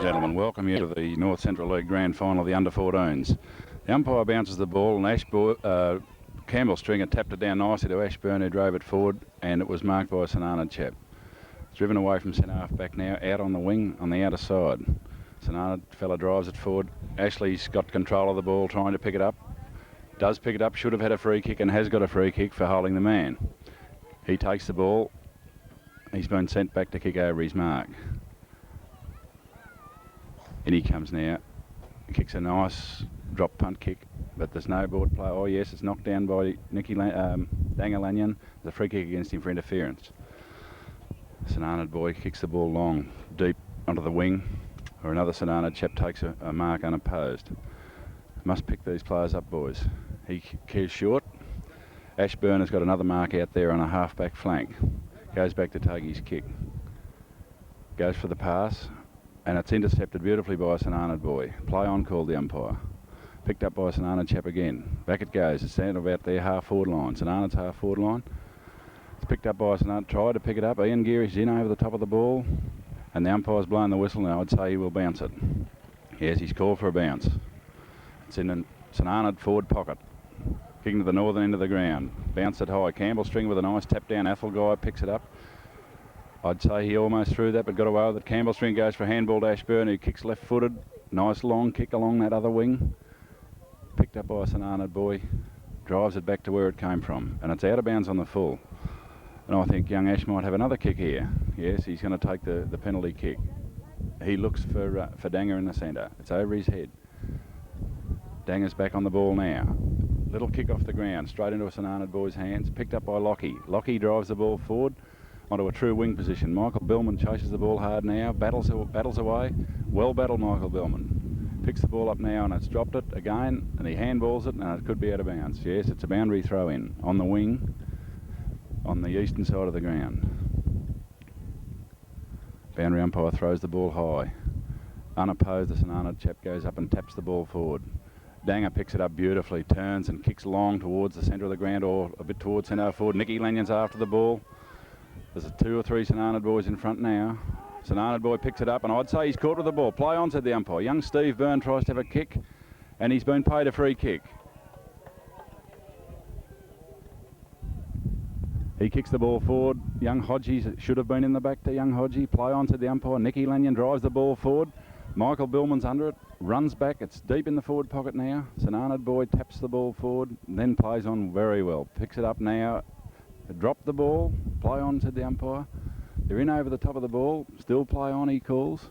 gentlemen, welcome you to the North Central League Grand Final of the under-14s. The umpire bounces the ball and Campbell Stringer tapped it down nicely to Ashburn, who drove it forward, and it was marked by a St Arnaud chap. It's driven away from centre half back now, out on the wing on the outer side. St Arnaud fella drives it forward. Ashley's got control of the ball, trying to pick it up. Does pick it up, should have had a free kick and has got a free kick for holding the man. He takes the ball. He's been sent back to kick over his mark. In he comes now. He kicks a nice drop punt kick, but there's no Boort play. Oh yes, it's knocked down by Danga Lanyon. There's a free kick against him for interference. St Arnaud boy kicks the ball long, deep onto the wing, or another St Arnaud chap takes a mark unopposed. Must pick these players up, boys. He kicks short. Ashburn has got another mark out there on a half-back flank. Goes back to take his kick. Goes for the pass, and it's intercepted beautifully by a St Arnaud boy. Play on, called the umpire. Picked up by a St Arnaud chap again. Back it goes. It's down about their half-forward line. St Arnaud's half-forward line. It's picked up by St Arnaud. Tried to pick it up. Ian Geary's in over the top of the ball, and the umpire's blown the whistle now. I'd say he will bounce it. Yes, he's called for a bounce. It's in the St Arnaud forward pocket. Kicking to the northern end of the ground. Bounced it high. Campbell Stringer with a nice tap down. Athelguy picks it up. I'd say he almost threw that, but got away with it. Campbell Stringer goes for a handball to Ashburn, who kicks left-footed. Nice long kick along that other wing. Picked up by a St Arnaud boy. Drives it back to where it came from. And it's out of bounds on the full. And I think young Ash might have another kick here. Yes, he's going to take the penalty kick. He looks for Danga in the centre. It's over his head. Danga's back on the ball now. Little kick off the ground, straight into a St Arnaud boy's hands. Picked up by Lockie. Lockie drives the ball forward onto a true wing position. Michael Billman chases the ball hard now. Battles away. Well battled, Michael Billman. Picks the ball up now, and it's dropped it again, and he handballs it, and it could be out of bounds. Yes, it's a boundary throw in on the wing on the eastern side of the ground. Boundary umpire throws the ball high. Unopposed, the St Arnaud chap goes up and taps the ball forward. Danga picks it up beautifully, turns and kicks long towards the centre of the ground, or a bit towards centre forward. Nicky Lanyon's after the ball. There's 2 or 3 St Arnaud boys in front now. St Arnaud boy picks it up, and I'd say he's caught with the ball. Play on, said the umpire. Young Steve Byrne tries to have a kick, and he's been paid a free kick. He kicks the ball forward. Young Hodgie should have been in the back to young Hodgie. Play on, said the umpire. Nicky Lanyon drives the ball forward. Michael Billman's under it, runs back. It's deep in the forward pocket now. St Arnaud boy taps the ball forward, then plays on very well. Picks it up now. Dropped the ball. Play on, said the umpire. They're in over the top of the ball. Still play on, he calls.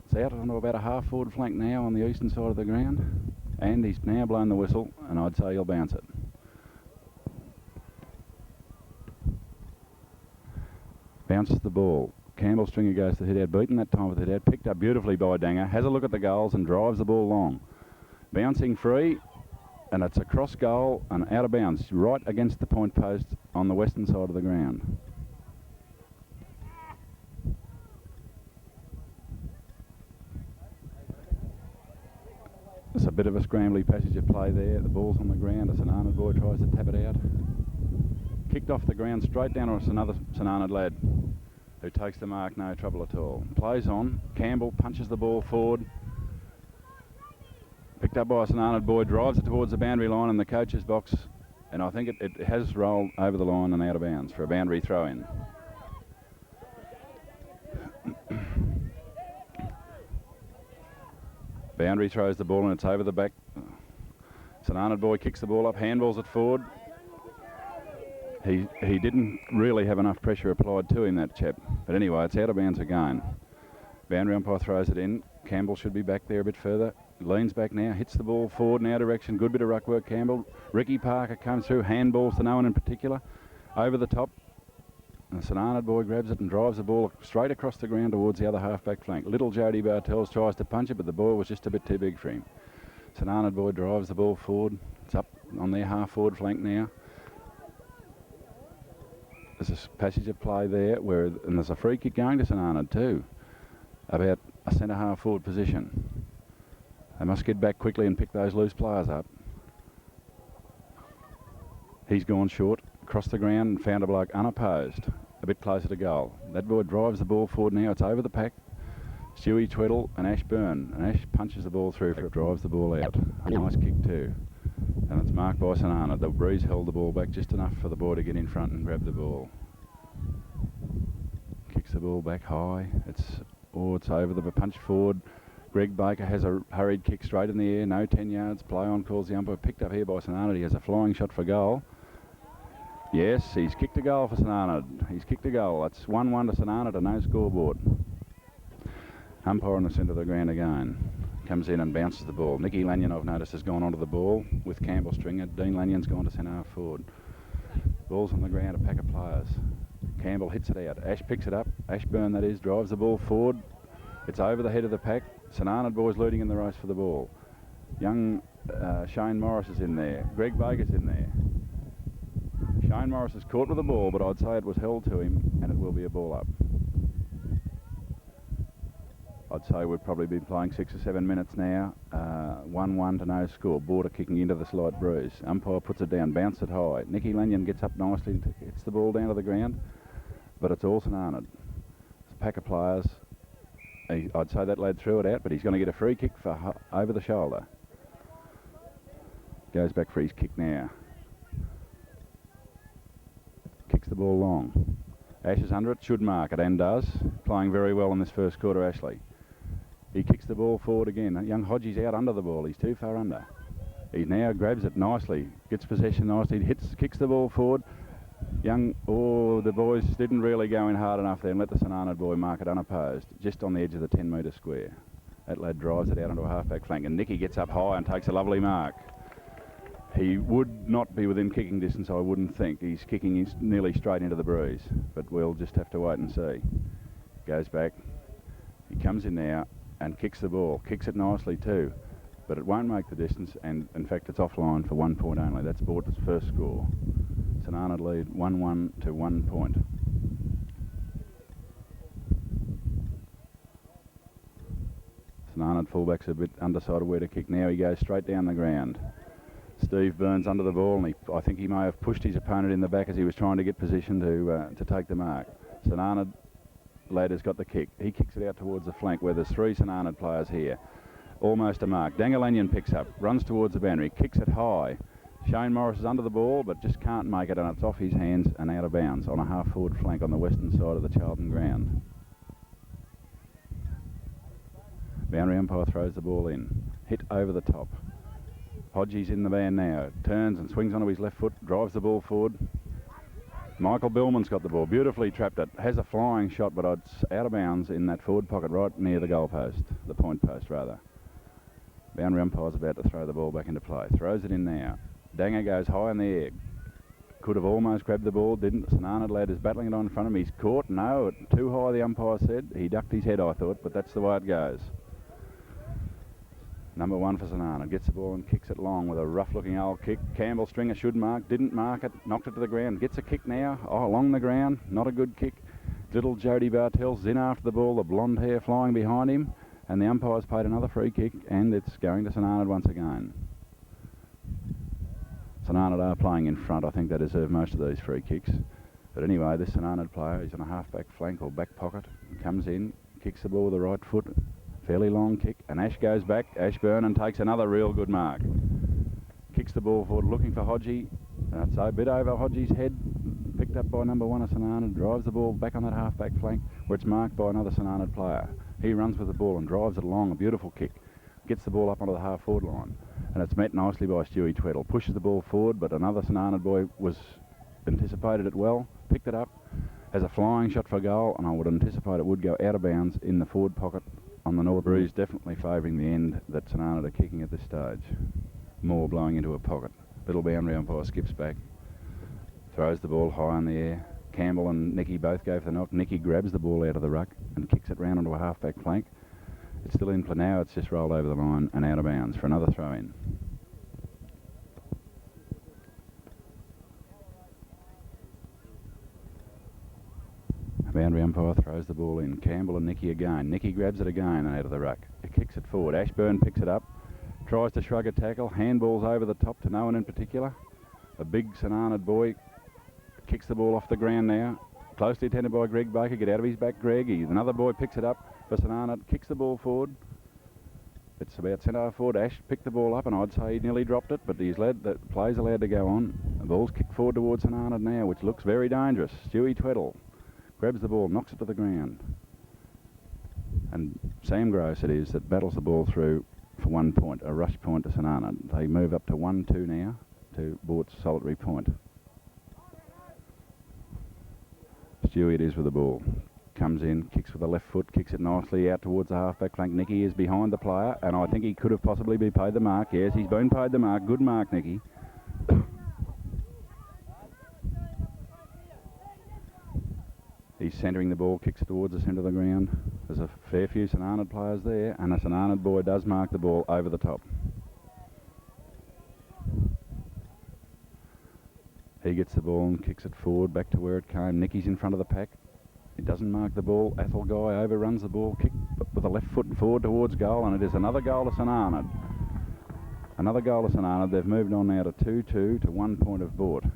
It's out onto about a half-forward flank now on the eastern side of the ground. And he's now blown the whistle, and I'd say he'll bounce it. Bounces the ball. Campbell Stringer goes to the head out, beaten that time with the head out, picked up beautifully by Danga, has a look at the goals and drives the ball long. Bouncing free, and it's a cross goal and out of bounds, right against the point post on the western side of the ground. It's a bit of a scrambly passage of play there. The ball's on the ground. A St Arnaud boy tries to tap it out. Kicked off the ground straight down to another St Arnaud lad, who takes the mark, no trouble at all. Plays on. Campbell punches the ball forward. Picked up by a St Arnaud boy, drives it towards the boundary line in the coach's box, and I think it has rolled over the line and out of bounds for a boundary throw-in. Boundary throws the ball and it's over the back. St Arnaud boy kicks the ball up, handballs it forward. He didn't really have enough pressure applied to him, that chap. But anyway, it's out of bounds again. Boundary umpire throws it in. Campbell should be back there a bit further. Leans back now, hits the ball forward in our direction. Good bit of ruck work, Campbell. Ricky Parker comes through, handballs to no one in particular. Over the top. And the St Arnaud boy grabs it and drives the ball straight across the ground towards the other half-back flank. Little Jody Bartels tries to punch it, but the ball was just a bit too big for him. St Arnaud boy drives the ball forward. It's up on their half-forward flank now. There's a passage of play there, and there's a free kick going to St Arnaud too, about a centre-half forward position. They must get back quickly and pick those loose players up. He's gone short, across the ground, and found a bloke unopposed, a bit closer to goal. That boy drives the ball forward now. It's over the pack. Stewie Tweddle and Ash Byrne. And Ash punches the ball through, drives the ball out. A nice kick too. And it's marked by St Arnaud. The breeze held the ball back just enough for the boy to get in front and grab the ball. Kicks the ball back high. It's over the punch forward. Greg Baker has a hurried kick straight in the air. No 10 yards. Play on calls the umpire. Picked up here by St Arnaud. He has a flying shot for goal. Yes, he's kicked a goal for St Arnaud. He's kicked a goal. That's 1-1 to St Arnaud to no scoreboard. Umpire in the centre of the ground again. Comes in and bounces the ball. Nicky Lanyon, I've noticed, has gone onto the ball with Campbell Stringer. Dean Lanyon's gone to centre half forward. Ball's on the ground, a pack of players. Campbell hits it out. Ash picks it up. Ash Byrne, that is, drives the ball forward. It's over the head of the pack. St Arnaud boys leading in the race for the ball. Young Shane Morris is in there. Greg Baker's in there. Shane Morris is caught with the ball, but I'd say it was held to him, and it will be a ball up. I'd say we've probably been playing 6 or 7 minutes now. 1-1 to no score. Boort kicking into the slight breeze. Umpire puts it down, bounce it high. Nicky Lanyon gets up nicely and hits the ball down to the ground, but it's all St Arnaud. It's a pack of players. I'd say that lad threw it out, but he's going to get a free kick for over the shoulder. Goes back for his kick now. Kicks the ball long. Ash is under it, should mark it, and does. Playing very well in this first quarter, Ashley. He kicks the ball forward again. Young Hodgie's out under the ball. He's too far under. He now grabs it nicely, gets possession nicely, kicks the ball forward. The boys didn't really go in hard enough there and let the St Arnaud boy mark it unopposed, just on the edge of the 10-metre square. That lad drives it out onto a half-back flank, and Nicky gets up high and takes a lovely mark. He would not be within kicking distance, I wouldn't think. He's kicking nearly straight into the breeze, but we'll just have to wait and see. Goes back. He comes in now and kicks the ball. Kicks it nicely too, but it won't make the distance, and in fact it's offline for 1 point only. That's Boort's first score. St Arnaud lead 1-1 to 1 point. St Arnaud fullback's a bit undecided where to kick now. He goes straight down the ground. Steve Burns under the ball, and I think he may have pushed his opponent in the back as he was trying to get position to take the mark. St Arnaud lad has got the kick. He kicks it out towards the flank where there's 3 St Arnaud players here. Almost a mark. Dangalanyan picks up, runs towards the boundary, kicks it high. Shane Morris is under the ball, but just can't make it, and it's off his hands and out of bounds on a half-forward flank on the western side of the Charlton ground. Boundary umpire throws the ball in. Hit over the top. Hodgie's in the van now. Turns and swings onto his left foot, drives the ball forward. Michael Billman's got the ball. Beautifully trapped it. Has a flying shot, but it's out of bounds in that forward pocket right near the goal post. The point post, rather. Boundary umpire's about to throw the ball back into play. Throws it in now. Danger goes high in the air. Could have almost grabbed the ball, didn't. St Arnaud lad is battling it on in front of him. He's caught. No, too high, the umpire said. He ducked his head, I thought, but that's the way it goes. Number 1 for St Arnaud. Gets the ball and kicks it long with a rough-looking old kick. Campbell Stringer should mark. Didn't mark it. Knocked it to the ground. Gets a kick now. Along the ground. Not a good kick. Little Jody Bartell's in after the ball. The blonde hair flying behind him. And the umpire's paid another free kick, and it's going to St Arnaud once again. St Arnaud are playing in front. I think they deserve most of these free kicks. But anyway, this St Arnaud player is on a half-back flank or back pocket. Comes in, kicks the ball with the right foot. Fairly long kick, and Ash goes back. Ash Byrne and takes another real good mark. Kicks the ball forward, looking for Hodgie. That's a bit over Hodgie's head. Picked up by number 1 of St Arnaud. Drives the ball back on that half-back flank, where it's marked by another St Arnaud player. He runs with the ball and drives it along. A beautiful kick. Gets the ball up onto the half-forward line, and it's met nicely by Stewie Tweddle. Pushes the ball forward, but another St Arnaud boy was anticipated it well. Picked it up. Has a flying shot for goal, and I would anticipate it would go out of bounds in the forward pocket on the north. Breeze definitely favouring the end that St Arnaud are kicking at this stage. Moore blowing into a pocket. Little boundary umpire skips back. Throws the ball high in the air. Campbell and Nicky both go for the knock. Nicky grabs the ball out of the ruck and kicks it round onto a half-back flank. It's still in play now. It's just rolled over the line and out of bounds for another throw-in. Boundary umpire throws the ball in. Campbell and Nicky again. Nicky grabs it again and out of the ruck. He kicks it forward. Ashburn picks it up. Tries to shrug a tackle. Handballs over the top to no one in particular. A big St Arnaud boy kicks the ball off the ground now. Closely attended by Greg Baker. Get out of his back, Greg. Another boy picks it up. for St Arnaud, kicks the ball forward. It's about centre forward. Ash picked the ball up, and I'd say he nearly dropped it, but the play's allowed to go on. The ball's kicked forward towards St Arnaud now, which looks very dangerous. Stewie Tweddle grabs the ball, knocks it to the ground. And Sam Gross it is that battles the ball through for 1 point, a rush point to St Arnaud. They move up to 1-2 now to Boort's solitary point. Stewie it is with the ball. Comes in, kicks with the left foot, kicks it nicely out towards the half-back flank. Nicky is behind the player, and I think he could have possibly been paid the mark. Yes, he's been paid the mark. Good mark, Nicky. He's centering the ball, kicks it towards the centre of the ground. There's a fair few St Arnaud players there, and a St Arnaud boy does mark the ball over the top. He gets the ball and kicks it forward back to where it came. Nicky's in front of the pack. He doesn't mark the ball. Athel Guy overruns the ball, kick with the left foot forward towards goal, and it is another goal to St Arnaud. Another goal to St Arnaud. They've moved on now to 2-2 to 1 point of Boort.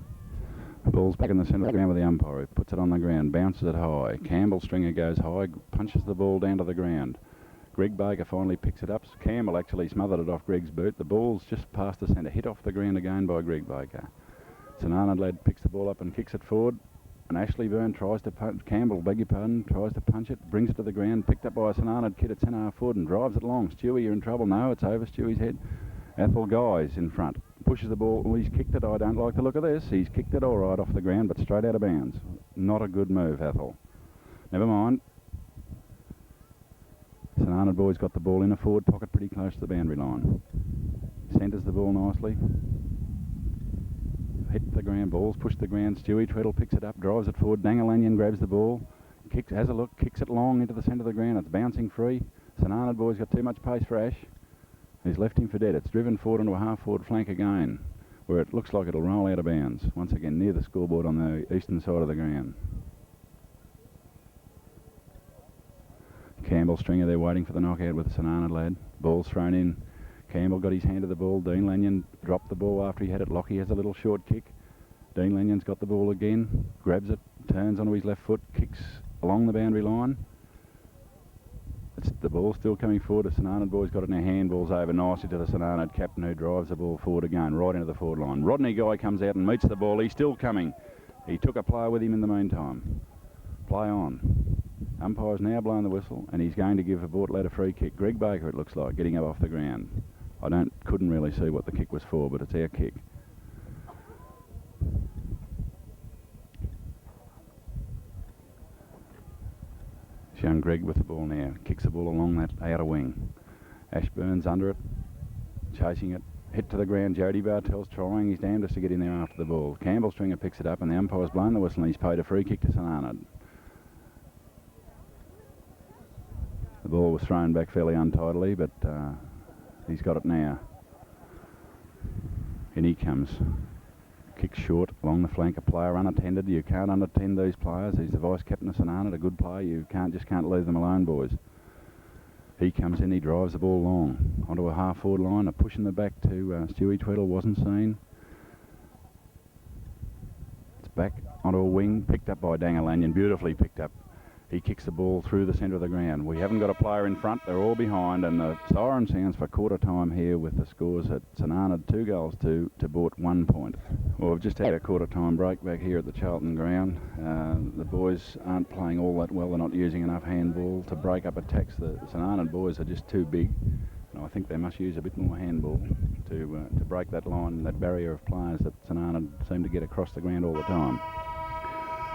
The ball's back in the centre of the ground with the umpire. He puts it on the ground, bounces it high. Campbell Stringer goes high, punches the ball down to the ground. Greg Baker finally picks it up. Campbell actually smothered it off Greg's boot. The ball's just past the centre, hit off the ground again by Greg Baker. St Arnaud lad picks the ball up and kicks it forward. And Ashley Byrne tries to punch, Campbell, beg your pardon, tries to punch it, brings it to the ground, picked up by a St Arnaud kid at centre half forward and drives it along. Stewie, you're in trouble. No, it's over Stewie's head. Athel Guy's in front, pushes the ball. Well, he's kicked it. I don't like the look of this. He's kicked it all right off the ground, but straight out of bounds. Not a good move, Athel. Never mind. St Arnaud boys got the ball in a forward pocket pretty close to the boundary line. Centres the ball nicely. Hit the ground, balls push the ground. Stewie Tweddle picks it up, drives it forward. Dangalanyan grabs the ball, has a look, kicks it long into the centre of the ground. It's bouncing free. St Arnaud boys got too much pace for Ash. He's left him for dead. It's driven forward onto a half-forward flank again, where it looks like it'll roll out of bounds. Once again, near the scoreboard on the eastern side of the ground. Campbell Stringer there waiting for the knockout with the St Arnaud lad. Ball's thrown in. Campbell got his hand to the ball. Dean Lanyon dropped the ball after he had it. Lockie has a little short kick. Dean Lanyon's got the ball again, grabs it, turns onto his left foot, kicks along the boundary line. The ball's still coming forward. The St Arnaud boys got it in their handballs over nicely to the St Arnaud captain, who drives the ball forward again, right into the forward line. Rodney Guy comes out and meets the ball. He's still coming. He took a player with him in the meantime. Play on. Umpire's now blowing the whistle, and he's going to give a Boort lad a free kick. Greg Baker, it looks like, getting up off the ground. I couldn't really see what the kick was for, but it's our kick. Young Greg with the ball now, kicks the ball along that outer wing. Ashburn's under it, chasing it, hit to the ground. Jody Bartell's trying his damnedest to get in there after the ball. Campbell Stringer picks it up, and the umpire's blown the whistle, and he's paid a free kick to St Arnaud. The ball was thrown back fairly untidily, but he's got it now. In he comes. Kick short along the flank, a player unattended. You can't unattend these players. He's the vice captain of St Arnaud, a good player. You just can't leave them alone, boys. He comes in, he drives the ball long onto a half forward line. A push in the back to Stewie Tweddle wasn't seen. It's back onto a wing, picked up by Dangalanyan, beautifully picked up. He kicks the ball through the centre of the ground. We haven't got a player in front, they're all behind, and the siren sounds for quarter time here with the scores at St Arnaud 2 goals to Boort 1 point. Well, we've just had a quarter time break back here at the Charlton ground. The boys aren't playing all that well. They're not using enough handball to break up attacks. The St Arnaud boys are just too big, and I think they must use a bit more handball to break that line, that barrier of players that St Arnaud seem to get across the ground all the time.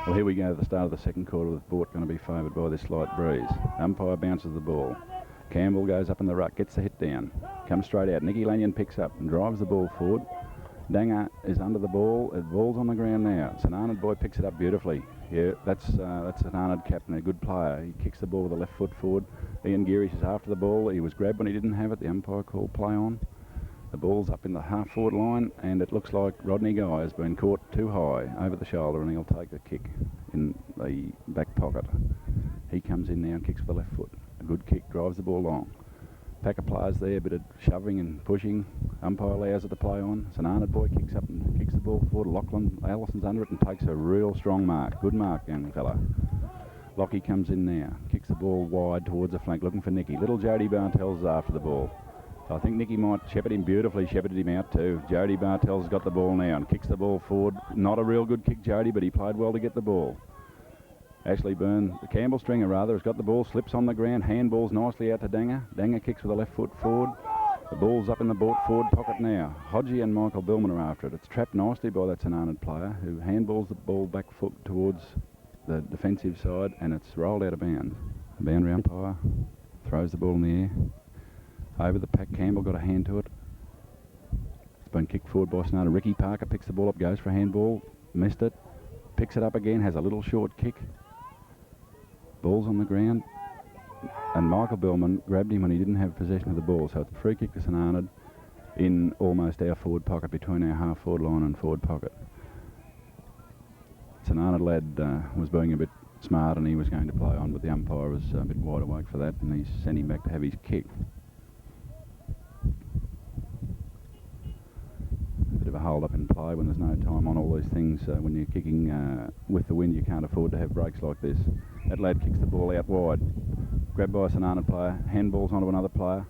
Well, here we go at the start of the second quarter, with Boort going to be favoured by this slight breeze. Umpire bounces the ball. Campbell goes up in the ruck, gets the hit down, comes straight out. Nicky Lanyon picks up and drives the ball forward. Danger is under the ball. The ball's on the ground now. St Arnaud boy picks it up beautifully. Yeah, that's St Arnaud captain, a good player. He kicks the ball with the left foot forward. Ian Gearish is after the ball. He was grabbed when he didn't have it. The umpire called play on. The ball's up in the half-forward line, and it looks like Rodney Guy has been caught too high over the shoulder, and he'll take the kick in the back pocket. He comes in now and kicks with the left foot. A good kick, drives the ball long. Pack of players there, a bit of shoving and pushing. Umpire allows it to play on. St Arnaud boy kicks up and kicks the ball forward. Lachlan Allison's under it and takes a real strong mark. Good mark, young fella. Lockie comes in now, kicks the ball wide towards the flank, looking for Nicky. Little Jody Bartels is after the ball. I think Nicky might shepherd him beautifully, shepherded him out too. Jody Bartels got the ball now and kicks the ball forward. Not a real good kick, Jody, but he played well to get the ball. Ashley Byrne, the Campbell stringer rather, has got the ball, slips on the ground, handballs nicely out to Danger. Danger kicks with the left foot forward. The ball's up in the Boort forward pocket now. Hodgie and Michael Billman are after it. It's trapped nicely by that St Arnaud player who handballs the ball back foot towards the defensive side, and it's rolled out of bounds. The boundary umpire throws the ball in the air. Over the pack, Campbell got a hand to it. It's been kicked forward by St Arnaud. Ricky Parker picks the ball up, goes for a handball, missed it, picks it up again, has a little short kick. Ball's on the ground, and Michael Billman grabbed him when he didn't have possession of the ball, so it's a free kick to St Arnaud in almost our forward pocket, between our half forward line and forward pocket. St Arnaud lad was being a bit smart and he was going to play on, but the umpire was a bit wide awake for that and he sent him back to have his kick. Bit of a hold up in play when there's no time on all these things. When you're kicking with the wind, you can't afford to have breaks like this. That lad kicks the ball out wide. Grabbed by a St Arnaud player, handballs onto another player.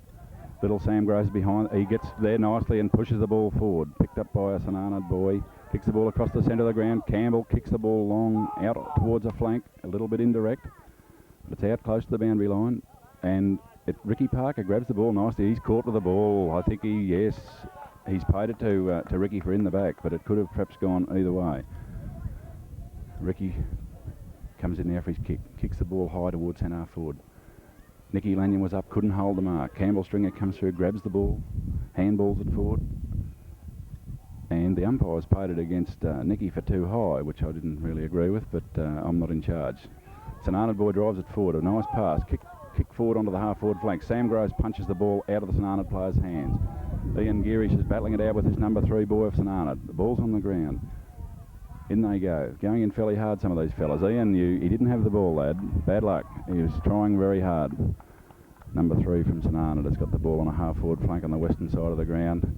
Little Sam Groves behind. He gets there nicely and pushes the ball forward. Picked up by a St Arnaud boy. Kicks the ball across the centre of the ground. Campbell kicks the ball long out towards a flank, a little bit indirect. But it's out close to the boundary line. And Ricky Parker grabs the ball nicely. He's caught with the ball. I think he's paid it to Ricky for in the back, but it could have perhaps gone either way. Ricky comes in there for his kick. Kicks the ball high towards centre forward. Nicky Lanyon was up, couldn't hold the mark. Campbell Stringer comes through, grabs the ball, handballs it forward. And the umpires paid it against Nicky for too high, which I didn't really agree with, but I'm not in charge. St Arnaud boy drives it forward, a nice pass, kick forward onto the half-forward flank. Sam Groves punches the ball out of the St Arnaud player's hands. Ian Gearish is battling it out with his number 3 boy of St Arnaud. The ball's on the ground. In they go. Going in fairly hard, some of these fellas. Ian, he didn't have the ball, lad. Bad luck. He was trying very hard. Number 3 from St Arnaud has got the ball on a half-forward flank on the western side of the ground.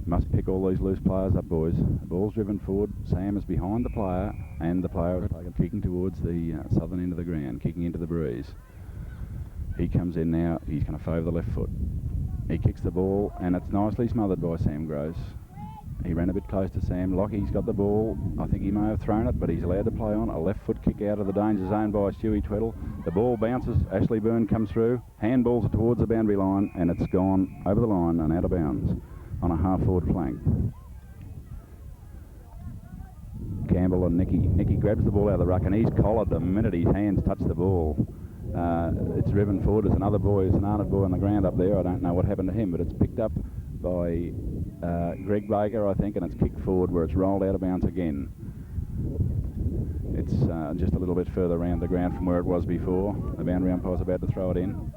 Must pick all these loose players up, boys. The ball's driven forward. Sam is behind the player, and the player is kicking towards the southern end of the ground, kicking into the breeze. He comes in now. He's going to favour the left foot. He kicks the ball, and it's nicely smothered by Sam Groves. He ran a bit close to Sam. Lockie's got the ball. I think he may have thrown it, but he's allowed to play on. A left foot kick out of the danger zone by Stewie Tweddle. The ball bounces. Ashley Byrne comes through. Handballs it towards the boundary line, and it's gone over the line and out of bounds on a half-forward flank. Campbell and Nicky grabs the ball out of the ruck, and he's collared the minute his hands touch the ball. It's driven forward. There's another boy, an Arnaud boy on the ground up there. I don't know what happened to him, but it's picked up by Greg Baker, I think, and it's kicked forward where it's rolled out of bounds again. It's just a little bit further around the ground from where it was before. The boundary umpire's about to throw it in.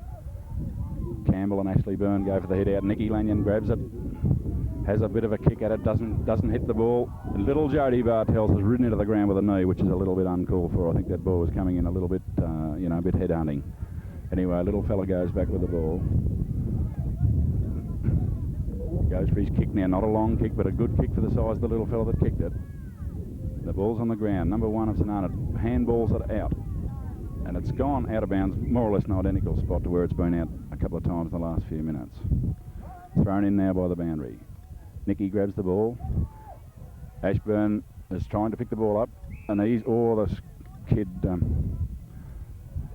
Campbell and Ashley Byrne go for the hit out. Nicky Lanyon grabs it, has a bit of a kick at it, doesn't hit the ball. Little Jody Bartels has ridden into the ground with a knee, which is a little bit uncalled for. I think that ball was coming in a little bit, a bit head hunting. Anyway, little fella goes back with the ball. Goes for his kick now, not a long kick, but a good kick for the size of the little fella that kicked it. The ball's on the ground. Number 1 of St Arnaud handballs it out. And it's gone out of bounds, more or less an identical spot to where it's been out a couple of times in the last few minutes. Thrown in now by the boundary. Nicky grabs the ball. Ashburn is trying to pick the ball up, and this kid,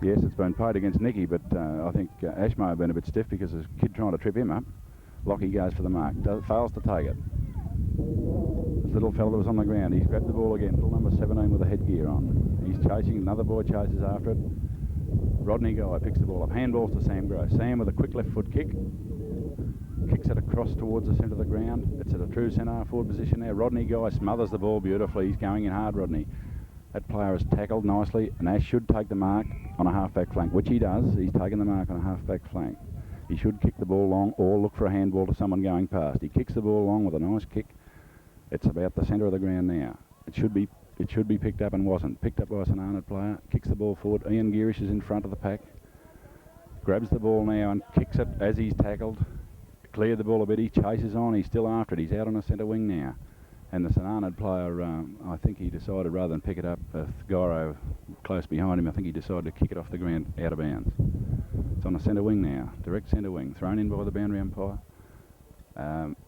yes, it's been paid against Nicky, but I think Ash may have been a bit stiff because there's a kid trying to trip him up. Lockie goes for the mark, fails to take it. This little fella that was on the ground, he's grabbed the ball again, little number 17 with a headgear on. He's chasing, another boy chases after it. Rodney Guy picks the ball up, handballs to Sam Groves. Sam with a quick left foot kick, kicks it across towards the centre of the ground. It's at a true centre forward position there. Rodney Guy smothers the ball beautifully. He's going in hard, Rodney. That player is tackled nicely, and Ash should take the mark on a half-back flank, which he does. He's taken the mark on a half-back flank. He should kick the ball long or look for a handball to someone going past. He kicks the ball long with a nice kick. It's about the centre of the ground now. It should be picked up and wasn't. Picked up by a St Arnaud player. Kicks the ball forward. Ian Gearish is in front of the pack. Grabs the ball now and kicks it as he's tackled. Cleared the ball a bit. He chases on. He's still after it. He's out on the centre wing now. And the St Arnaud player, I think he decided rather than pick it up, Goro close behind him. I think he decided to kick it off the ground out of bounds. It's on the centre wing now, direct centre wing, thrown in by the boundary umpire.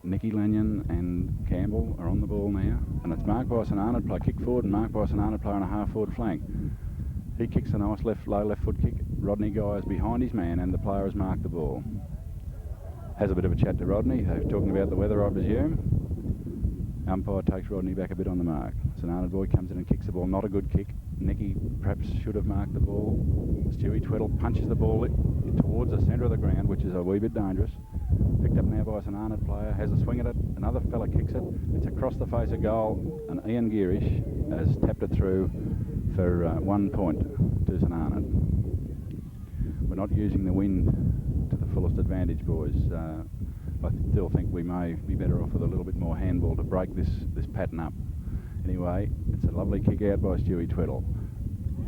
Nicky Lanyon and Campbell are on the ball now, and it's marked by St Arnaud play kick forward and marked by St Arnaud play on a half forward flank. He kicks a nice low left foot kick. Rodney Guy is behind his man and the player has marked the ball. Has a bit of a chat to Rodney, talking about the weather, I presume. Umpire takes Rodney back a bit on the mark. St Arnaud boy comes in and kicks the ball. Not a good kick. Nicky perhaps should have marked the ball. Stewie Tweddle punches the ball towards the centre of the ground, which is a wee bit dangerous. Picked up now by a St Arnaud player. Has a swing at it. Another fella kicks it. It's across the face of goal. And Ian Gearish has tapped it through for 1 point to St Arnaud. We're not using the wind to the fullest advantage, boys. I still think we may be better off with a little bit more handball to break this pattern up. Anyway, it's a lovely kick out by Stewie Tweddle.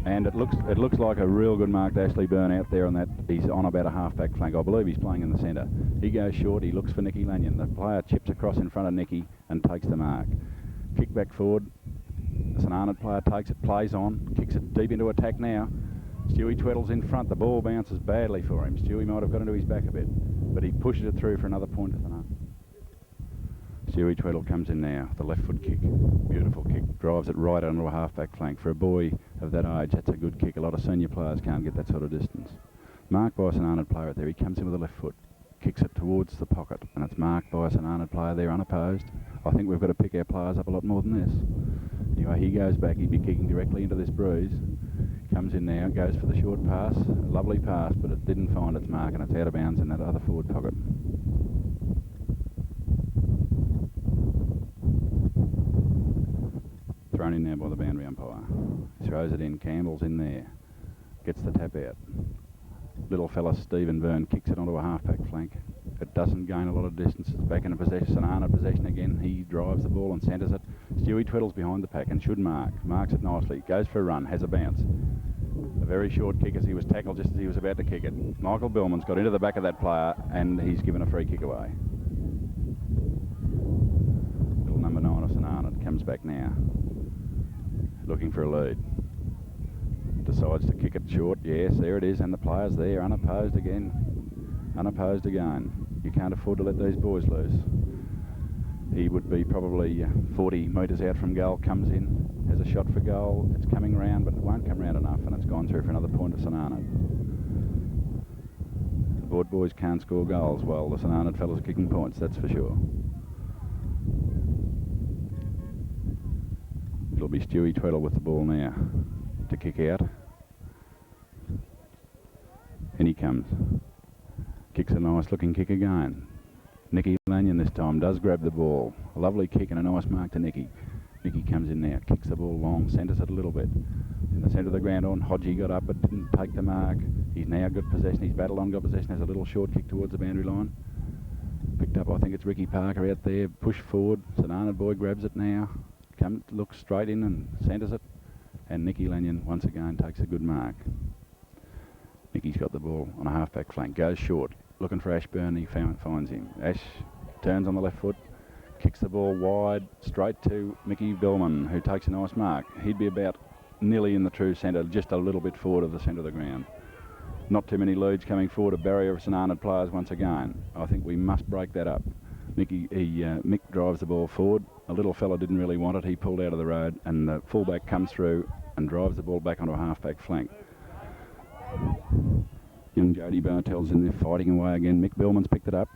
And it looks like a real good mark to Ashley Byrne out there on that. He's on about a half-back flank. I believe he's playing in the centre. He goes short. He looks for Nicky Lanyon. The player chips across in front of Nicky and takes the mark. Kick back forward. The St Arnaud player takes it, plays on, kicks it deep into attack now. Stewie Tweddle's in front. The ball bounces badly for him. Stewie might have got into his back a bit, but he pushes it through for another point to St Arnaud. Stewie Tweddle comes in now, the left foot kick. Beautiful kick, drives it right onto a half-back flank. For a boy of that age, that's a good kick. A lot of senior players can't get that sort of distance. Marked by a St Arnaud player out there. He comes in with the left foot, kicks it towards the pocket, and it's marked by a St Arnaud player there unopposed. I think we've got to pick our players up a lot more than this. Anyway, he goes back. He'd be kicking directly into this bruise. Comes in now, goes for the short pass. A lovely pass, but it didn't find its mark, and it's out of bounds in that other forward pocket. Thrown in now by the boundary umpire. Throws it in. Campbell's in there. Gets the tap out. Little fella Stephen Byrne kicks it onto a half-back flank. It doesn't gain a lot of distance. It's back into possession. St Arnaud possession again. He drives the ball and centres it. Stewie Tweddle's behind the pack and should mark. Marks it nicely. Goes for a run. Has a bounce. A very short kick as he was tackled just as he was about to kick it. Michael Billman's got into the back of that player and he's given a free kick away. Little number 9 of St Arnaud comes back now. Looking for a lead. Decides to kick it short. Yes, there it is. And the player's there. Unopposed again. Unopposed again. You can't afford to let these boys loose. He would be probably 40 metres out from goal. Comes in. Has a shot for goal. It's coming round, but it won't come round enough. And it's gone through for another point of St Arnaud. The Boort boys can't score goals. Well, the St Arnaud fellas are kicking points. That's for sure. It'll be Stewie Tweddle with the ball now to kick out. And he comes. Kicks a nice looking kick again. Nicky Lanyon this time does grab the ball. A lovely kick and a nice mark to Nicky. Nicky comes in now, kicks the ball long, centres it a little bit. In the centre of the ground on, Hodgie got up but didn't take the mark. He's now got possession. He's battled on, got possession, has a little short kick towards the boundary line. Picked up, I think it's Ricky Parker out there. Push forward. St Arnaud boy grabs it now. Looks straight in and centres it. And Nicky Lanyon once again takes a good mark. Nicky's got the ball on a half-back flank. Goes short. Looking for Ashburn. He finds him. Ash turns on the left foot. Kicks the ball wide straight to Mickey Billman, who takes a nice mark. He'd be about nearly in the true centre, just a little bit forward of the centre of the ground. Not too many leads coming forward. A barrier of St Arnaud players once again. I think we must break that up. Mick drives the ball forward. A little fella didn't really want it. He pulled out of the road and the fullback comes through and drives the ball back onto a half-back flank. Young Jody Bartell's in there fighting away again. Mick Billman's picked it up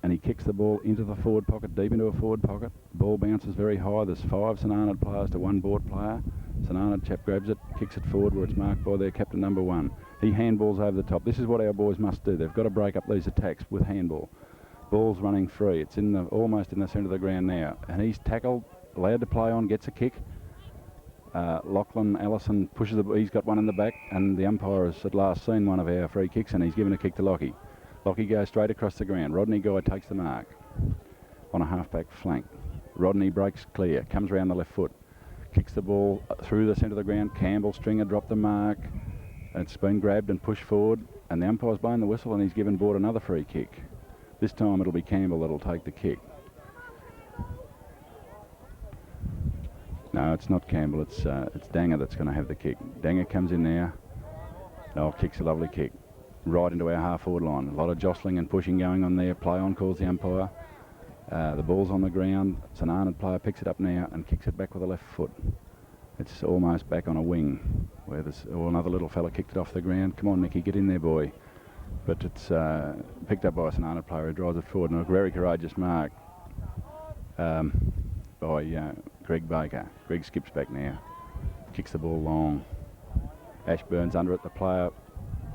and he kicks the ball into the forward pocket, deep into a forward pocket. Ball bounces very high. There's 5 St Arnaud players to 1 Boort player. St Arnaud chap grabs it, kicks it forward where it's marked by their captain number 1. He handballs over the top. This is what our boys must do. They've got to break up these attacks with handball. Ball's running free. It's almost in the centre of the ground now. And he's tackled, allowed to play on, gets a kick. Lachlan Allison pushes he's got one in the back, and the umpire has at last seen one of our free kicks, and he's given a kick to Lockie. Lockie goes straight across the ground. Rodney Guy takes the mark on a half-back flank. Rodney breaks clear, comes around the left foot, kicks the ball through the centre of the ground. Campbell, Stringer dropped the mark. It's been grabbed and pushed forward, and the umpire's blowing the whistle, and he's given Boort another free kick. This time it'll be Campbell that'll take the kick. No, it's not Campbell. It's Danger that's going to have the kick. Danger comes in there. Oh, kicks a lovely kick. Right into our half-forward line. A lot of jostling and pushing going on there. Play on calls the umpire. The ball's on the ground. St Arnaud player picks it up now and kicks it back with the left foot. It's almost back on a wing where there's another little fella kicked it off the ground. Come on, Nicky, get in there, boy. But it's picked up by a St Arnaud player who drives it forward. And a very courageous mark by Greg Baker. Greg skips back now. Kicks the ball long. Ashburn's under it. The player,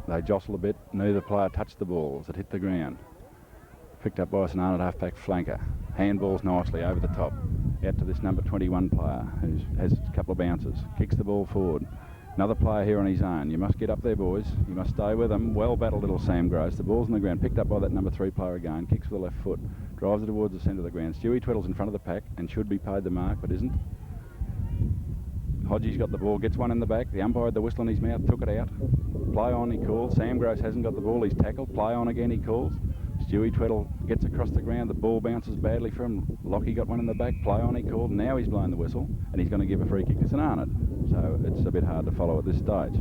they jostle a bit. Neither player touched the ball as it hit the ground. Picked up by a St Arnaud half-back flanker. Handballs nicely over the top. Out to this number 21 player who has a couple of bounces. Kicks the ball forward. Another player here on his own. You must get up there, boys. You must stay with them. Well battled little Sam Gross. The ball's on the ground. Picked up by that number 3 player again. Kicks with the left foot. Drives it towards the centre of the ground. Stewie Tweddle's in front of the pack and should be paid the mark, but isn't. Hodgie's got the ball. Gets one in the back. The umpire had the whistle in his mouth. Took it out. Play on, he calls. Sam Gross hasn't got the ball. He's tackled. Play on again, he calls. Stewie Tweddle gets across the ground. The ball bounces badly for him. Lockie got one in the back. Play on, he called. Now he's blown the whistle and he's going to give a free kick to St Arnaud. So it's a bit hard to follow at this stage.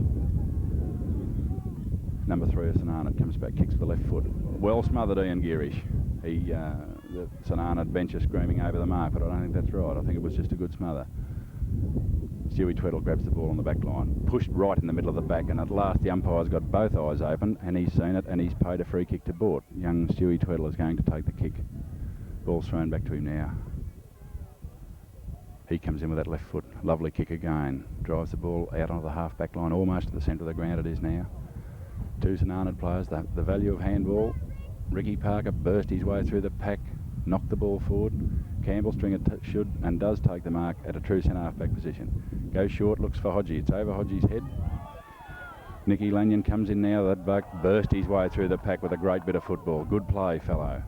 Number 3 of St Arnaud comes back, kicks with the left foot. Well smothered Ian Gearish. The St Arnaud bench is screaming over the mark, but I don't think that's right. I think it was just a good smother. Stewie Tweddle grabs the ball on the back line, pushed right in the middle of the back, and at last the umpire's got both eyes open and he's seen it and he's paid a free kick to Boort. Young Stewie Tweddle is going to take the kick. Ball's thrown back to him now. He comes in with that left foot. Lovely kick again. Drives the ball out onto the half-back line, almost to the centre of the ground it is now. 2 St Arnaud players. The value of handball. Ricky Parker burst his way through the pack, knocked the ball forward. Campbell Stringer should and does take the mark at a true centre half-back position. Goes short, looks for Hodgie. It's over Hodgie's head. Nicky Lanyon comes in now. That buck burst his way through the pack with a great bit of football. Good play, fellow.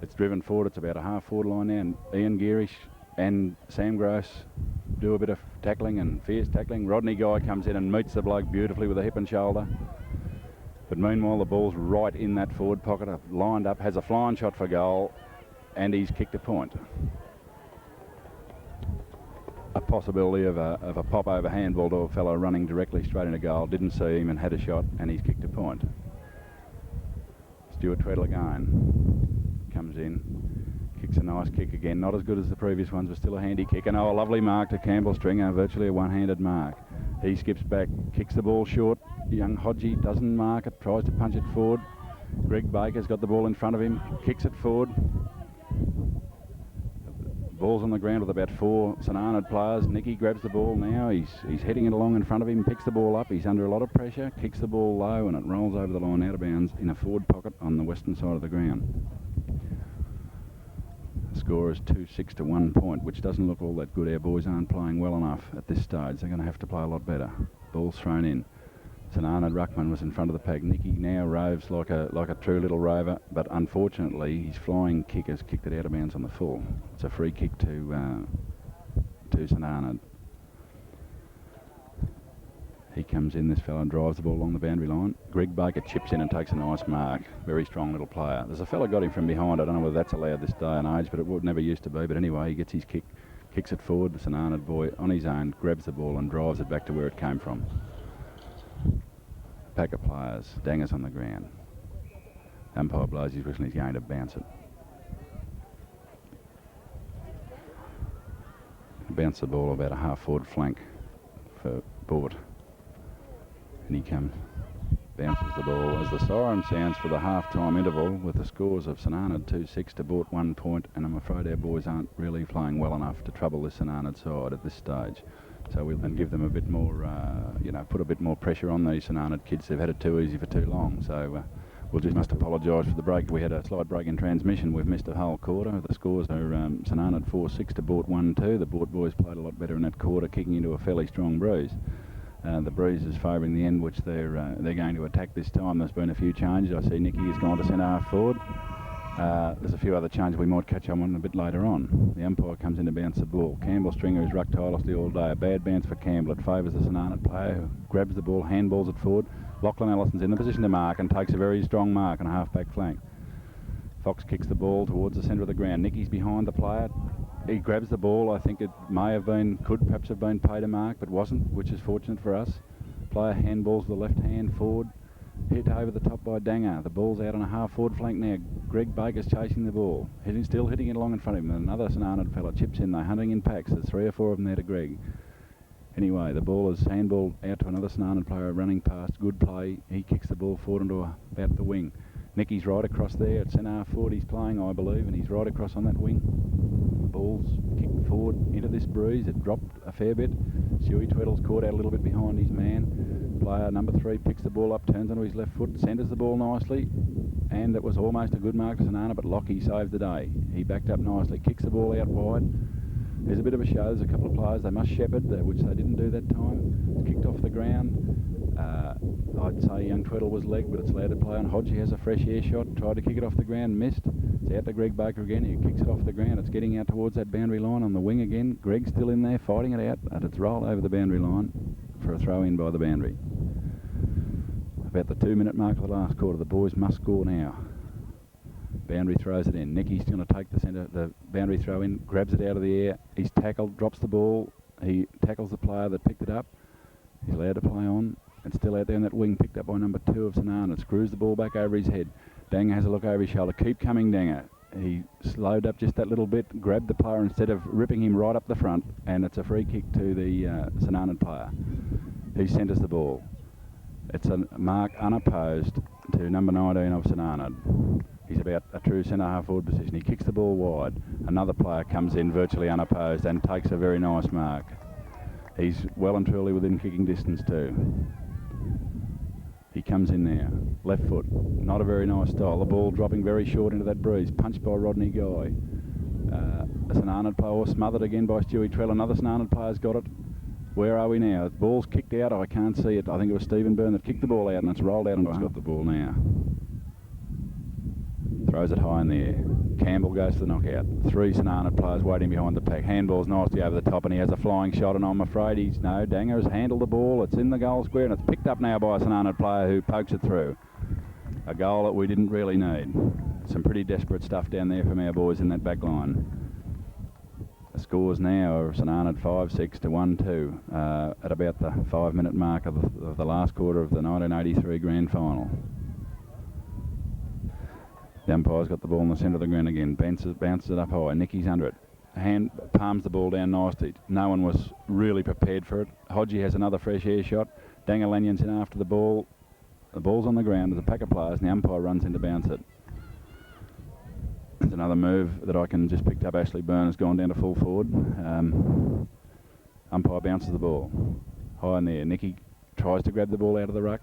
It's driven forward. It's about a half-forward line now. And Ian Gearish and Sam Gross do a bit of tackling and fierce tackling. Rodney Guy comes in and meets the bloke beautifully with a hip and shoulder. But meanwhile, the ball's right in that forward pocket, lined up, has a flying shot for goal, and he's kicked a point. A possibility of a pop-over handball to a fellow running directly straight into goal. Didn't see him and had a shot, and he's kicked a point. Stuart Tweddle again. Comes in. Kicks a nice kick again. Not as good as the previous ones, but still a handy kick. And a lovely mark to Campbell Stringer, virtually a one-handed mark. He skips back, kicks the ball short. Young Hodgie doesn't mark it, tries to punch it forward. Greg Baker's got the ball in front of him, kicks it forward. Ball's on the ground with about 4 St Arnaud players. Nicky grabs the ball now. He's heading it along in front of him, picks the ball up. He's under a lot of pressure, kicks the ball low, and it rolls over the line out of bounds in a forward pocket on the western side of the ground. The score is 2-6 to 1 point, which doesn't look all that good. Our boys aren't playing well enough at this stage. They're going to have to play a lot better. Ball's thrown in. St Arnaud Ruckman was in front of the pack. Nicky now roves like a true little rover, but unfortunately his flying kick has kicked it out of bounds on the full. It's a free kick to St Arnaud. He comes in, this fella, and drives the ball along the boundary line. Greg Baker chips in and takes a nice mark. Very strong little player. There's a fella got him from behind. I don't know whether that's allowed this day and age, but it never used to be. But anyway, he gets his kick, kicks it forward. The St Arnaud boy on his own grabs the ball and drives it back to where it came from. Pack of players. Danger's on the ground. Umpire blows his whistle and he's going to bounce it. Bounce the ball about a half-forward flank for Boort. And he comes, bounces the ball as the siren sounds for the half-time interval with the scores of St Arnaud 2-6 to Boort 1 point, and I'm afraid our boys aren't really playing well enough to trouble this St Arnaud side at this stage. So we'll then give them a bit more, put a bit more pressure on these St Arnaud kids. They've had it too easy for too long. So we must apologise for the break. We had a slight break in transmission. We've missed a whole quarter. The scores are St Arnaud 4-6 to Boort 1-2. The Boort boys played a lot better in that quarter, kicking into a fairly strong breeze. The breeze is favouring the end, which they're going to attack this time. There's been a few changes. I see Nicky has gone to centre half forward. There's a few other changes we might catch on a bit later on. The umpire comes in to bounce the ball. Campbell Stringer is rucked tirelessly all day. A bad bounce for Campbell. It favours the St Arnaud player who grabs the ball, handballs it forward. Lachlan Ellison's in the position to mark and takes a very strong mark on a half-back flank. Fox kicks the ball towards the centre of the ground. Nicky's behind the player. he grabs the ball. I think it may have been, could perhaps have been paid a mark, but wasn't, which is fortunate for us. Player handballs the left hand forward, hit over the top by Danger. The ball's out on a half forward flank now. Greg Baker's chasing the ball, still hitting it along in front of him. And another St Arnaud fella chips in. They're hunting in packs. There's 3 or 4 of them there to Greg. Anyway, the ball is handballed out to another St Arnaud player running past. Good play. He kicks the ball forward into about the wing. Nicky's right across there at centre half forward. He's playing, I believe, and he's right across on that wing. Ball's kicked forward into this breeze. It dropped a fair bit. Stewie Tweddle's caught out a little bit behind his man. Player number 3 picks the ball up, turns onto his left foot, centres the ball nicely, and it was almost a good mark to St Arnaud, but Lockie saved the day. He backed up nicely, kicks the ball out wide. There's a bit of a show. There's a couple of players. They must shepherd, which they didn't do that time. It's kicked off the ground. I'd say young Tweddle was legged, but it's allowed to play on. Hodgie has a fresh air shot, tried to kick it off the ground, missed. It's out to Greg Baker again. He kicks it off the ground. It's getting out towards that boundary line on the wing again. Greg's still in there fighting it out, and it's rolled over the boundary line for a throw in by the boundary. About the 2-minute mark of the last quarter. The boys must score now. Boundary throws it in. Nicky's going to take the boundary throw in, grabs it out of the air. He's tackled, drops the ball. He tackles the player that picked it up. He's allowed to play on. It's still out there in that wing, picked up by number 2 of St Arnaud. Screws the ball back over his head. Danger has a look over his shoulder. Keep coming, Danger. He slowed up just that little bit, grabbed the player instead of ripping him right up the front, and it's a free kick to the St Arnaud player. He centres the ball. It's a mark unopposed to number 19 of St Arnaud. He's about a true centre half forward position. He kicks the ball wide. Another player comes in virtually unopposed and takes a very nice mark. He's well and truly within kicking distance too. He comes in there, left foot, not a very nice style. The ball dropping very short into that breeze, punched by Rodney Guy. A St Arnaud player smothered again by Stewie Tweddle. Another St Arnaud player's got it. Where are we now? The ball's kicked out. I can't see it. I think it was Stephen Byrne that kicked the ball out, and it's rolled out and it's got the ball now. Throws it high in the air. Campbell goes to the knockout. 3 St Arnaud players waiting behind the pack. Handball's nicely over the top, and he has a flying shot, and I'm afraid Danger has handled the ball. It's in the goal square, and it's picked up now by a St Arnaud player who pokes it through. A goal that we didn't really need. Some pretty desperate stuff down there from our boys in that back line. The scores now are St Arnaud 5-6 to 1-2 at about the 5-minute mark of the last quarter of the 1983 grand final. The umpire's got the ball in the centre of the ground again. Bounces it up high. Nicky's under it. Palms the ball down nicely. No one was really prepared for it. Hodgie has another fresh air shot. Danger Lanyon's in after the ball. The ball's on the ground. There's a pack of players, and the umpire runs in to bounce it. There's another move that I can just picked up. Ashley Byrne has gone down to full forward. Umpire bounces the ball. High in there. Nicky tries to grab the ball out of the ruck.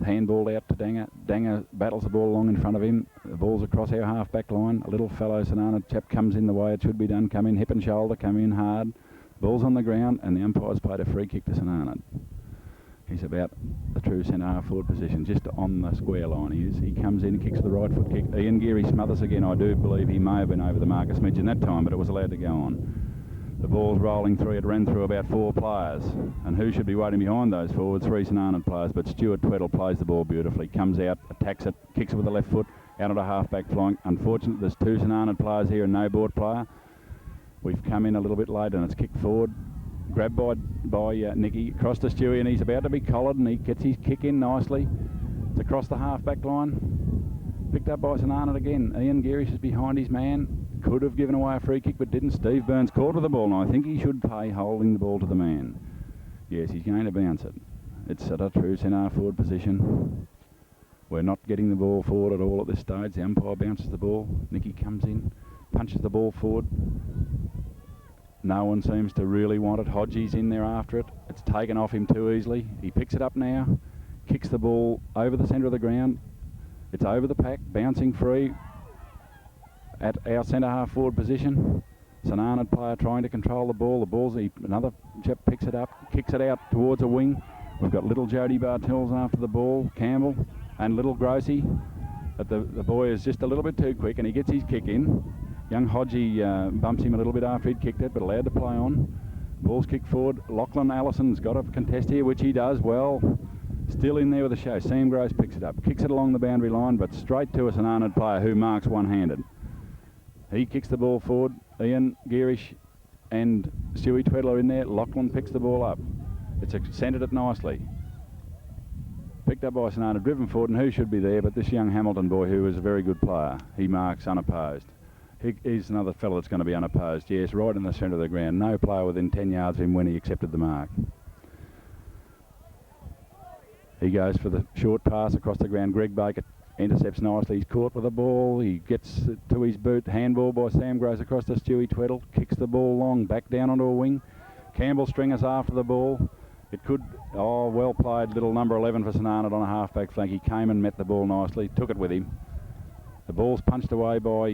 Handball out to Danger. Danger battles the ball along in front of him. The ball's across our half-back line. A little fellow St Arnaud chap comes in the way it should be done. Come in hip and shoulder, come in hard. Ball's on the ground, and the umpire's played a free kick to St Arnaud. He's about the true centre half forward position, just on the square line he is. He comes in, kicks the right foot kick. Ian Geary smothers again. I do believe he may have been over the Marcus Midgeon that time, but it was allowed to go on. The ball's rolling through. It ran through about 4 players. And who should be waiting behind those forwards? 3 St Arnaud players. But Stuart Tweddle plays the ball beautifully. Comes out, attacks it, kicks it with the left foot, out onto half-back flank. Unfortunately, there's 2 St Arnaud players here and no Boort player. We've come in a little bit late and it's kicked forward. Grabbed by Nicky. Across to Stewie, and he's about to be collared, and he gets his kick in nicely. It's across the half-back line. Picked up by St Arnaud again. Ian Gearish is behind his man. Could have given away a free kick, but didn't. Steve Burns caught with the ball, and I think he should pay holding the ball to the man. Yes, he's going to bounce it. It's at a true centre forward position. We're not getting the ball forward at all at this stage. The umpire bounces the ball. Nicky comes in, punches the ball forward. No one seems to really want it. Hodgie's in there after it. It's taken off him too easily. He picks it up now, kicks the ball over the centre of the ground. It's over the pack, bouncing free at our centre half forward position. St Arnaud player trying to control the ball. The ball's another chap picks it up, kicks it out towards a wing. We've got little Jody Bartels after the ball, Campbell and little Grossi. But the boy is just a little bit too quick, and he gets his kick in. Young Hodgie bumps him a little bit after he'd kicked it, but allowed to play on. Ball's kicked forward. Lachlan Allison's got a contest here, which he does well. Still in there with a show. Sam Gross picks it up, kicks it along the boundary line, but straight to a St Arnaud player who marks one-handed. He kicks the ball forward. Ian Gearish and Stewie Tweddle are in there. Lachlan picks the ball up. It's centred it nicely. Picked up by St Arnaud, driven forward, and who should be there but this young Hamilton boy who is a very good player. He marks unopposed. He's another fellow that's going to be unopposed. Yes, right in the centre of the ground. No player within 10 yards of him when he accepted the mark. He goes for the short pass across the ground. Greg Baker intercepts nicely. He's caught with the ball. He gets to his boot. Handball by Sam Gross across to Stewie Tweddle. Kicks the ball long, back down onto a wing. Campbell Stringers after the ball. It could, well played, little number 11 for St Arnaud on a half-back flank. He came and met the ball nicely, took it with him. The ball's punched away by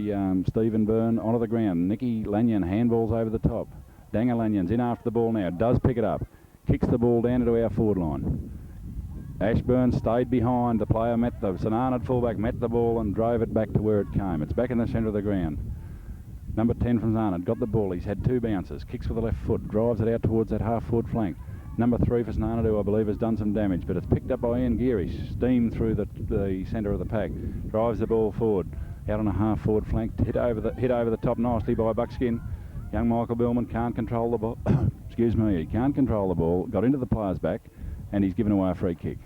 Stephen Byrne onto the ground. Nicky Lanyon handballs over the top. Danger Lanyon's in after the ball now, does pick it up. Kicks the ball down into our forward line. Ashburn stayed behind. The player met the St Arnaud fullback, met the ball and drove it back to where it came. It's back in the centre of the ground. Number 10 from St Arnaud got the ball. He's had two bounces. Kicks with the left foot, drives it out towards that half-forward flank. Number 3 for St Arnaud, who I believe has done some damage, but it's picked up by Ian Geary. Steamed through the centre of the pack. Drives the ball forward, out on a half-forward flank. Hit over the top nicely by Buckskin. Young Michael Billman can't control the ball. Excuse me, he can't control the ball. Got into the player's back, and he's given away a free kick.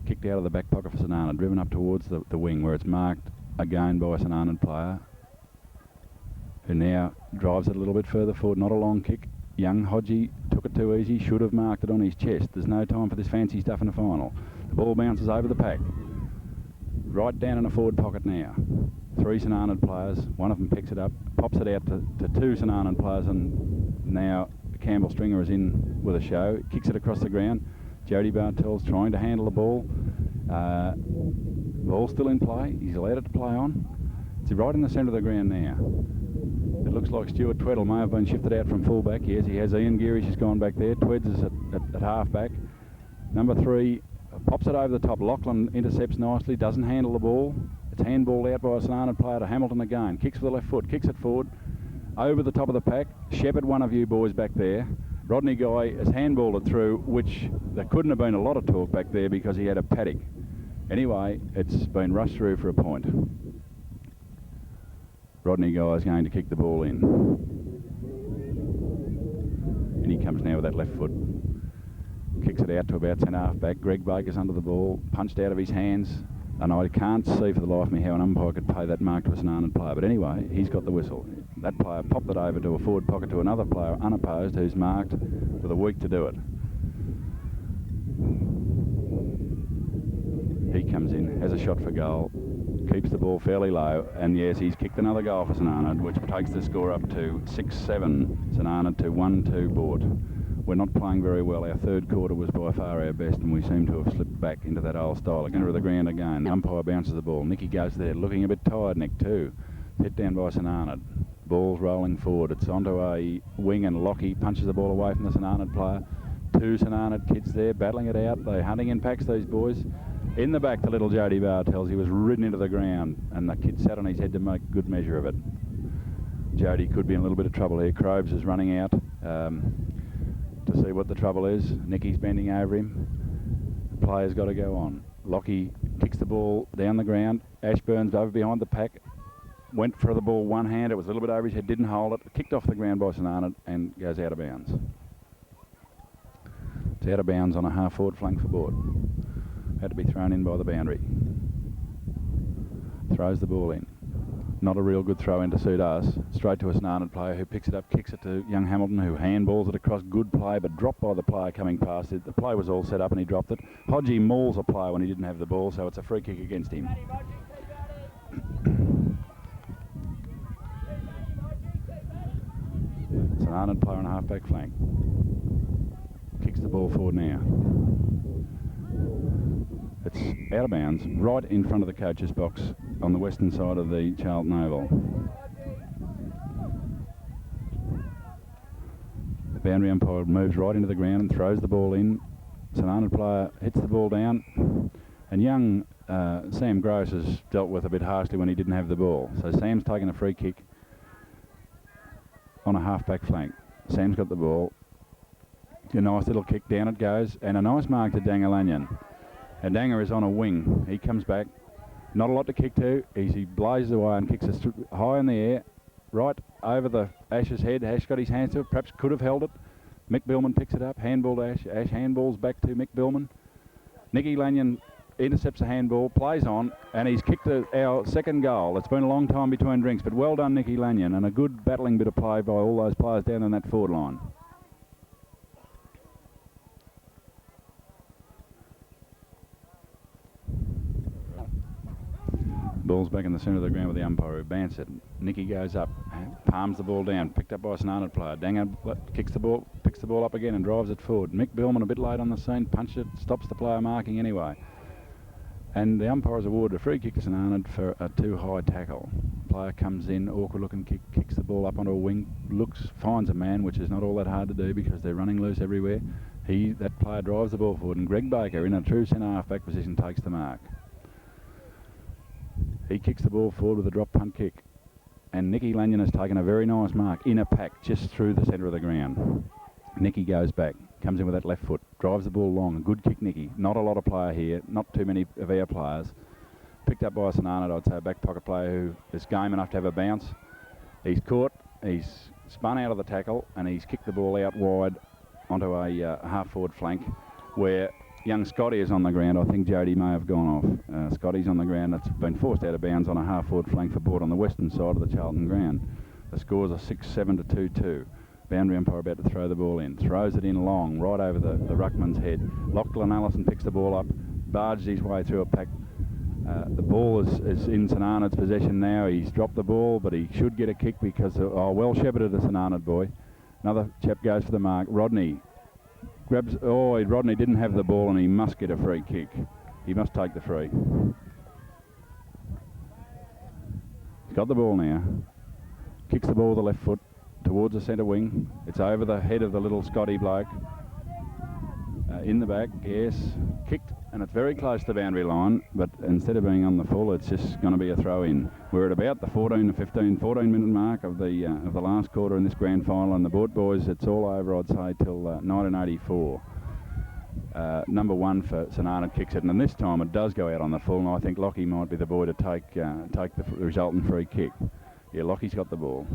Kicked out of the back pocket for St Arnaud, driven up towards the wing where it's marked again by a St Arnaud player, who now drives it a little bit further forward. Not a long kick. Young Hodgie took it too easy, should have marked it on his chest. There's no time for this fancy stuff in the final. The ball bounces over the pack. Right down in a forward pocket now. 3 St Arnaud players, one of them picks it up, pops it out to 2 St Arnaud players, and now Campbell Stringer is in with a show. Kicks it across the ground. Jody Bartels trying to handle the ball. Ball still in play. He's allowed it to play on. It's right in the centre of the ground now. It looks like Stuart Tweddle may have been shifted out from fullback. Yes, he has. Ian Geary has gone back there. Tweds is at half-back. Number 3 pops it over the top. Lachlan intercepts nicely, doesn't handle the ball. It's handballed out by a St Arnaud player to Hamilton again. Kicks with the left foot, kicks it forward. Over the top of the pack. Shepherd, one of you boys back there. Rodney Guy has handballed it through, which there couldn't have been a lot of talk back there because he had a paddock. Anyway, it's been rushed through for a point. Rodney Guy is going to kick the ball in. And he comes now with that left foot. Kicks it out to about centre half back. Greg Baker's under the ball, punched out of his hands. And I can't see for the life of me how an umpire could pay that mark to a St Arnaud player. But anyway, he's got the whistle. That player popped it over to a forward pocket to another player unopposed who's marked with a week to do it. He comes in, has a shot for goal, keeps the ball fairly low, and yes, he's kicked another goal for St Arnaud, which takes the score up to 6-7 St Arnaud to 1-2 Boort. We're not playing very well. Our third quarter was by far our best, and we seem to have slipped back into that old style. Again to the ground again. The umpire bounces the ball. Nicky goes there, looking a bit tired, Nick, too. Hit down by St Arnaud. Ball's rolling forward. It's onto a wing, and Lockie punches the ball away from the St Arnaud player. 2 St Arnaud kids there, battling it out. They're hunting in packs, these boys. In the back, the little Jody Bartels. He was ridden into the ground, and the kid sat on his head to make good measure of it. Jody could be in a little bit of trouble here. Krobes is running out to see what the trouble is. Nicky's bending over him. The player's got to go on. Lockie kicks the ball down the ground. Ashburn's over behind the pack. Went for the ball one hand. It was a little bit over his head. Didn't hold it. Kicked off the ground by St Arnaud and goes out of bounds. It's out of bounds on a half-forward flank for Boort. Had to be thrown in by the boundary. Throws the ball in. Not a real good throw in to suit us. Straight to a St Arnaud player who picks it up, kicks it to young Hamilton, who handballs it across. Good play, but dropped by the player coming past it. The play was all set up and he dropped it. Hodgie mauls a player when he didn't have the ball, so it's a free kick against him. St Arnaud player on a half-back flank. Kicks the ball forward now. It's out of bounds, right in front of the coach's box on the western side of the Charlton Oval. The boundary umpire moves right into the ground and throws the ball in. St Arnaud player hits the ball down, and young Sam Gross has dealt with a bit harshly when he didn't have the ball. So Sam's taken a free kick on a half-back flank. Sam's got the ball. A nice little kick, down it goes, and a nice mark to Danger Lanyon. And Danger is on a wing. He comes back. Not a lot to kick to. He blazes away and kicks it high in the air, right over the Ash's head. Ash got his hands to it, perhaps could have held it. Mick Billman picks it up, handball to Ash. Ash handballs back to Mick Billman. Nicky Lanyon intercepts the handball, plays on, and he's kicked our second goal. It's been a long time between drinks, but well done, Nicky Lanyon, and a good battling bit of play by all those players down on that forward line. Ball's back in the centre of the ground with the umpire who bants it. Nicky goes up, palms the ball down, picked up by a St Arnaud player. Danger kicks the ball, picks the ball up again and drives it forward. Mick Billman a bit late on the scene, punched it, stops the player marking anyway. And the umpire has awarded a free kick to St Arnaud for a too high tackle. Player comes in, awkward looking kick, kicks the ball up onto a wing, finds a man, which is not all that hard to do because they're running loose everywhere. That player drives the ball forward, and Greg Baker in a true centre half-back position takes the mark. He kicks the ball forward with a drop punt kick, and Nicky Lanyon has taken a very nice mark in a pack just through the centre of the ground. Nicky goes back, comes in with that left foot, drives the ball long. A good kick, Nicky. Not a lot of player here, not too many of our players. Picked up by St Arnaud, I'd say a back pocket player who is game enough to have a bounce. He's caught, he's spun out of the tackle, and he's kicked the ball out wide onto a half-forward flank where young Scotty is on the ground. I think Jody may have gone off. Scotty's on the ground. It's been forced out of bounds on a half-forward flank for Boort on the western side of the Charlton ground. The scores are 6-7 to 2-2. Boundary umpire about to throw the ball in. Throws it in long, right over the ruckman's head. Lachlan Allison picks the ball up, barges his way through a pack. The ball is in St Arnaud's possession now. He's dropped the ball, but he should get a kick because, well shepherded the St Arnaud boy. Another chap goes for the mark. Rodney grabs, Rodney didn't have the ball and he must get a free kick. He must take the free. He's got the ball now. Kicks the ball with the left foot towards the centre wing. It's over the head of the little Scotty bloke. In the back, yes. Kicked, and it's very close to the boundary line, but instead of being on the full, it's just going to be a throw-in. We're at about the 14-minute mark of the last quarter in this grand final, and the Boort boys, it's all over, I'd say, till 1984. Number one for St Arnaud kicks it, and this time it does go out on the full, and I think Lockie might be the boy to take the resultant free kick. Yeah, Lockie's got the ball.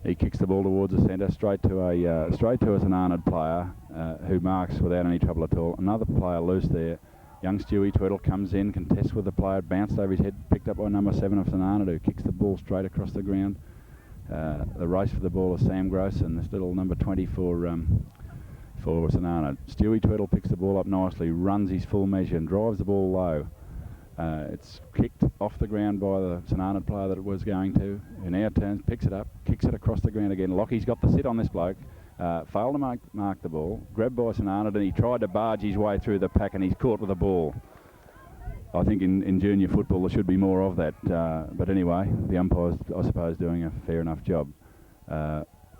He kicks the ball towards the centre, straight to a St Arnaud player who marks without any trouble at all. Another player loose there. Young Stewie Tweddle comes in, contests with the player, bounced over his head, picked up by number 7 of St Arnaud, who kicks the ball straight across the ground. The race for the ball is Sam Gross and this little number 20 for St Arnaud. Stewie Tweddle picks the ball up nicely, runs his full measure and drives the ball low. It's kicked off the ground by the St Arnaud player that it was going to. In our turns, picks it up, kicks it across the ground again. Lockie's got the sit on this bloke. Failed to mark the ball. Grabbed by St Arnaud and he tried to barge his way through the pack and he's caught with the ball. I think in junior football there should be more of that. But anyway, the umpire's, I suppose, doing a fair enough job.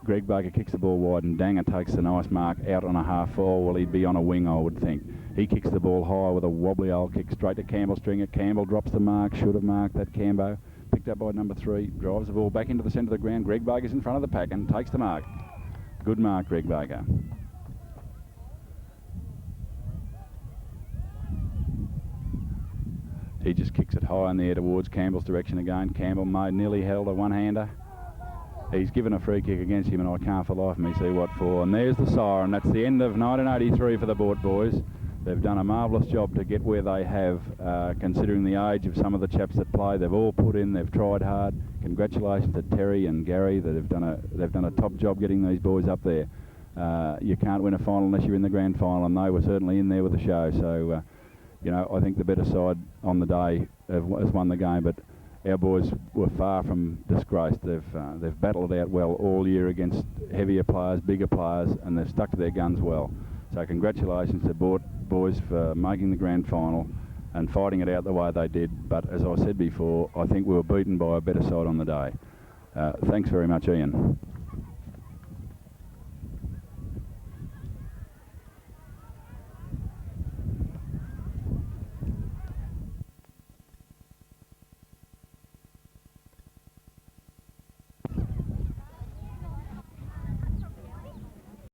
Greg Baker kicks the ball wide and Danger takes a nice mark out on a half foul. Well, he'd be on a wing, I would think. He kicks the ball high with a wobbly old kick straight to Campbell Stringer. Campbell drops the mark, should have marked that Cambo. Picked up by number 3, drives the ball back into the centre of the ground. Greg Baker's in front of the pack and takes the mark. Good mark, Greg Baker. He just kicks it high in the air towards Campbell's direction again. Campbell nearly held a one-hander. He's given a free kick against him and I can't for the life of me see what for. And there's the siren. That's the end of 1983 for the Boort boys. They've done a marvellous job to get where they have, considering the age of some of the chaps that play. They've all put in, they've tried hard. Congratulations to Terry and Gary that have done a top job getting these boys up there. You can't win a final unless you're in the grand final, and they were certainly in there with the show. So, you know, I think the better side on the day has won the game, but our boys were far from disgraced. They've battled it out well all year against heavier players, bigger players, and they've stuck to their guns well. So congratulations to Boort boys for making the grand final and fighting it out the way they did. But as I said before, I think we were beaten by a better side on the day. Thanks very much, Ian.